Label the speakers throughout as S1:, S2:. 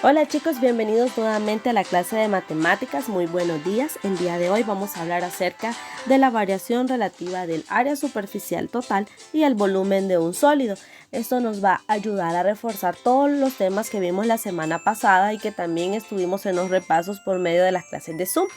S1: Hola chicos, bienvenidos nuevamente a la clase de matemáticas. Muy buenos días. El día de hoy vamos a hablar acerca de la variación relativa del área superficial total y el volumen de un sólido. Esto nos va a ayudar a reforzar todos los temas que vimos la semana pasada y que también estuvimos en los repasos por medio de las clases de Zoom.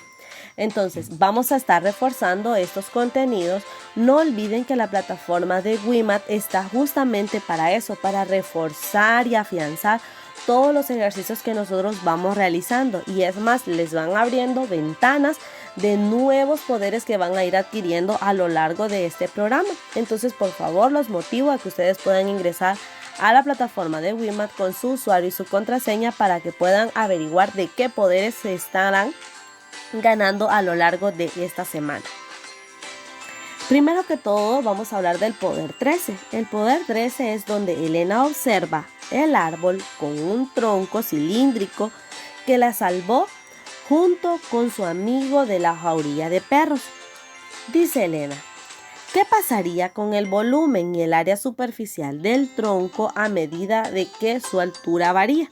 S1: Entonces, vamos a estar reforzando estos contenidos. No olviden que la plataforma de WeMath está justamente para eso, para reforzar y afianzar todos los ejercicios que nosotros vamos realizando, y es más, les van abriendo ventanas de nuevos poderes que van a ir adquiriendo a lo largo de este programa. Entonces, por favor, los motivo a que ustedes puedan ingresar a la plataforma de WeMath con su usuario y su contraseña para que puedan averiguar de qué poderes se estarán ganando a lo largo de esta semana. Primero que todo, vamos a hablar del poder 13. El poder 13 es donde Elena observa el árbol con un tronco cilíndrico que la salvó junto con su amigo de la jauría de perros. Dice Elena, ¿qué pasaría con el volumen y el área superficial del tronco a medida de que su altura varía?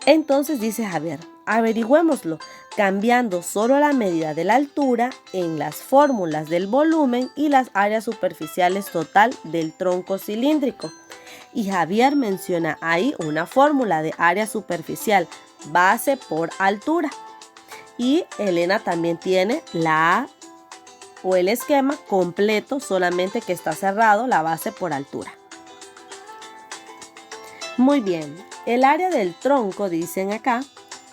S1: Entonces dice Javier, averigüémoslo cambiando solo la medida de la altura en las fórmulas del volumen y las áreas superficiales total del tronco cilíndrico. Y Javier menciona ahí una fórmula de área superficial, base por altura. Y Elena también tiene el esquema completo, solamente que está cerrado la base por altura. Muy bien, el área del tronco, dicen acá,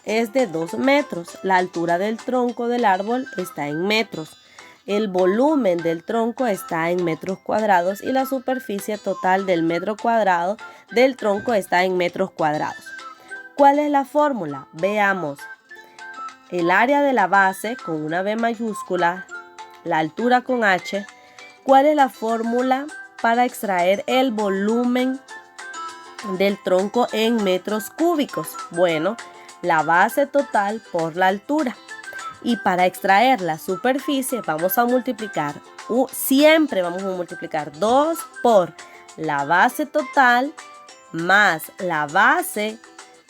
S1: es de 2 metros. La altura del tronco del árbol está en metros. El volumen del tronco está en metros cuadrados y la superficie total del metro cuadrado del tronco está en metros cuadrados. ¿Cuál es la fórmula? Veamos. El área de la base con una B mayúscula, la altura con H. ¿Cuál es la fórmula para extraer el volumen del tronco en metros cúbicos? Bueno, la base total por la altura. Y para extraer la superficie vamos a multiplicar, siempre vamos a multiplicar 2 por la base total más la base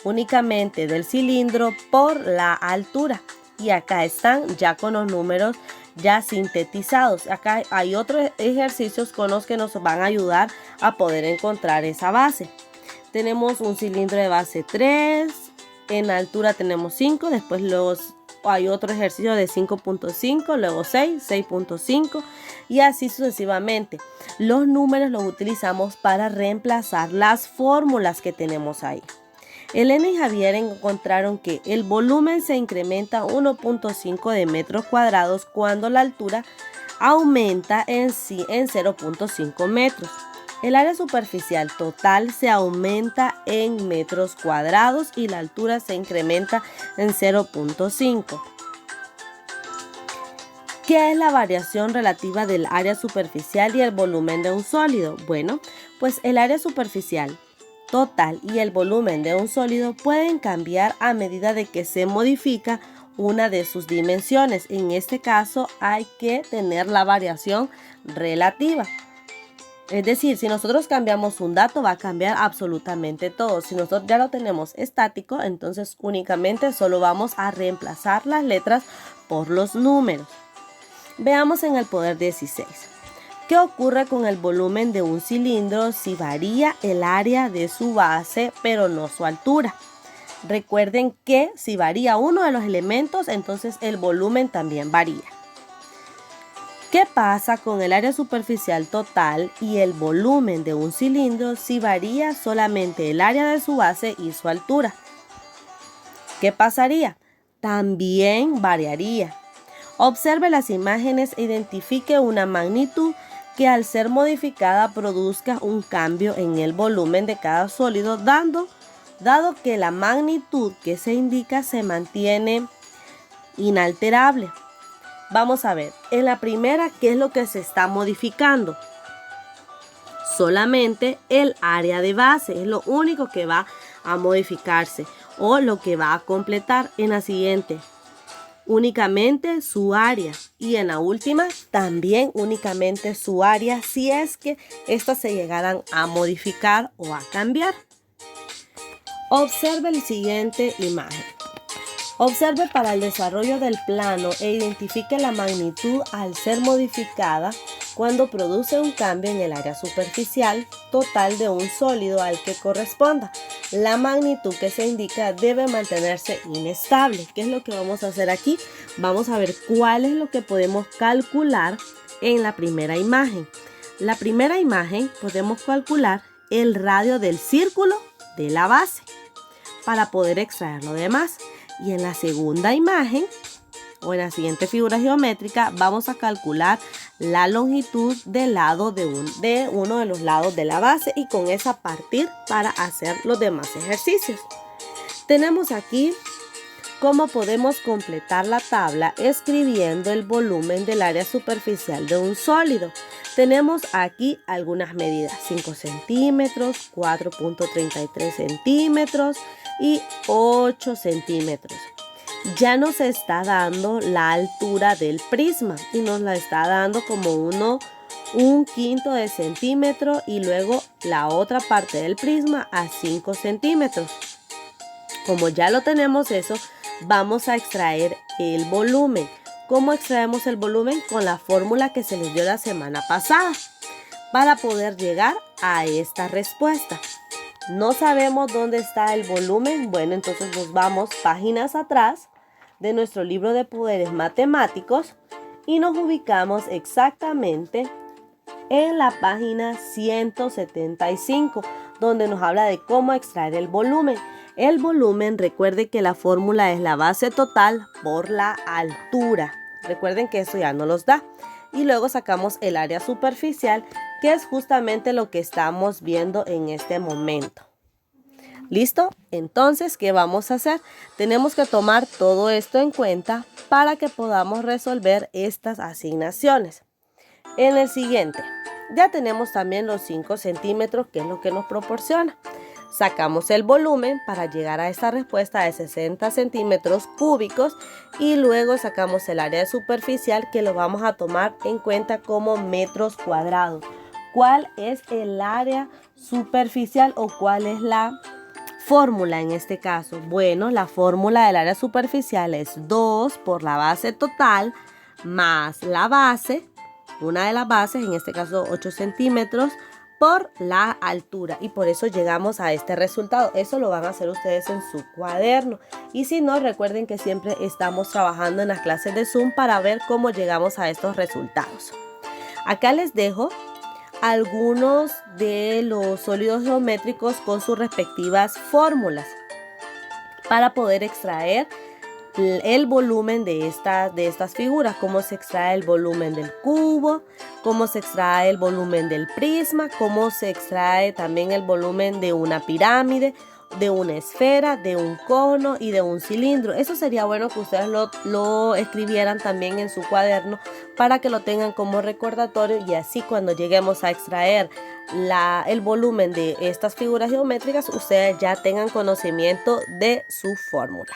S1: únicamente del cilindro por la altura. Y acá están ya con los números ya sintetizados. Acá hay otros ejercicios con los que nos van a ayudar a poder encontrar esa base. Tenemos un cilindro de base 3, en altura tenemos 5, después hay otro ejercicio de 5.5, luego 6, 6.5 y así sucesivamente. Los números los utilizamos para reemplazar las fórmulas que tenemos ahí. Elena y Javier encontraron que el volumen se incrementa 1.5 de metros cuadrados cuando la altura aumenta en 0.5 metros. El área superficial total se aumenta en metros cuadrados y la altura se incrementa en 0.5. ¿Qué es la variación relativa del área superficial y el volumen de un sólido? Bueno, pues el área superficial total y el volumen de un sólido pueden cambiar a medida de que se modifica una de sus dimensiones. En este caso hay que tener la variación relativa. Es decir, si nosotros cambiamos un dato, va a cambiar absolutamente todo. Si nosotros ya lo tenemos estático, entonces únicamente solo vamos a reemplazar las letras por los números. Veamos en el poder 16. ¿Qué ocurre con el volumen de un cilindro si varía el área de su base, pero no su altura? Recuerden que si varía uno de los elementos, entonces el volumen también varía. ¿Qué pasa con el área superficial total y el volumen de un cilindro si varía solamente el área de su base y su altura? ¿Qué pasaría? También variaría. Observe las imágenes e identifique una magnitud que al ser modificada produzca un cambio en el volumen de cada sólido, dado que la magnitud que se indica se mantiene inalterable. Vamos a ver, en la primera, ¿qué es lo que se está modificando? Solamente el área de base, es lo único que va a modificarse o lo que va a completar. En la siguiente, únicamente su área, y en la última también únicamente su área si es que estas se llegaran a modificar o a cambiar. Observe la siguiente imagen. Observe para el desarrollo del plano e identifique la magnitud al ser modificada cuando produce un cambio en el área superficial total de un sólido al que corresponda. La magnitud que se indica debe mantenerse inestable. ¿Qué es lo que vamos a hacer aquí? Vamos a ver cuál es lo que podemos calcular en la primera imagen. La primera imagen podemos calcular el radio del círculo de la base para poder extraer lo demás. Y en la segunda imagen o en la siguiente figura geométrica vamos a calcular la longitud del lado de uno de los lados de la base y con esa partir para hacer los demás ejercicios. Tenemos aquí cómo podemos completar la tabla escribiendo el volumen del área superficial de un sólido. Tenemos aquí algunas medidas: 5 centímetros, 4.33 centímetros y 8 centímetros. Ya nos está dando la altura del prisma y nos la está dando como un quinto de centímetro y luego la otra parte del prisma a 5 centímetros. Como ya lo tenemos eso, vamos a extraer el volumen. ¿Cómo extraemos el volumen? Con la fórmula que se les dio la semana pasada para poder llegar a esta respuesta. ¿No sabemos dónde está el volumen? Bueno, entonces nos vamos páginas atrás de nuestro libro de poderes matemáticos y nos ubicamos exactamente en la página 175, donde nos habla de cómo extraer el volumen. El volumen, recuerden que la fórmula es la base total por la altura. Recuerden que eso ya no los da. Y luego sacamos el área superficial, que es justamente lo que estamos viendo en este momento. ¿Listo? Entonces, ¿qué vamos a hacer? Tenemos que tomar todo esto en cuenta para que podamos resolver estas asignaciones. En el siguiente, ya tenemos también los 5 centímetros, que es lo que nos proporciona. Sacamos el volumen para llegar a esta respuesta de 60 centímetros cúbicos y luego sacamos el área superficial, que lo vamos a tomar en cuenta como metros cuadrados. ¿Cuál es el área superficial o cuál es la fórmula en este caso? Bueno, la fórmula del área superficial es 2 por la base total más la base, una de las bases, en este caso 8 centímetros, por la altura, y por eso llegamos a este resultado. Eso lo van a hacer ustedes en su cuaderno, y si no, recuerden que siempre estamos trabajando en las clases de Zoom para ver cómo llegamos a estos resultados. Acá les dejo algunos de los sólidos geométricos con sus respectivas fórmulas para poder extraer el volumen de estas figuras. Cómo se extrae el volumen del cubo, cómo se extrae el volumen del prisma, cómo se extrae también el volumen de una pirámide, de una esfera, de un cono y de un cilindro. Eso sería bueno que ustedes lo escribieran también en su cuaderno para que lo tengan como recordatorio, y así cuando lleguemos a extraer el volumen de estas figuras geométricas, ustedes ya tengan conocimiento de su fórmula.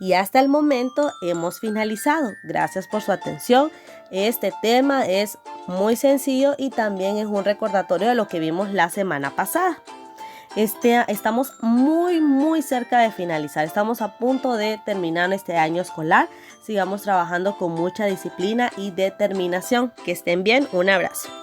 S1: Y hasta el momento hemos finalizado. Gracias por su atención. Este tema es muy sencillo y también es un recordatorio de lo que vimos la semana pasada. Estamos muy cerca de finalizar. Estamos a punto de terminar este año escolar. Sigamos trabajando con mucha disciplina y determinación. Que estén bien. Un abrazo.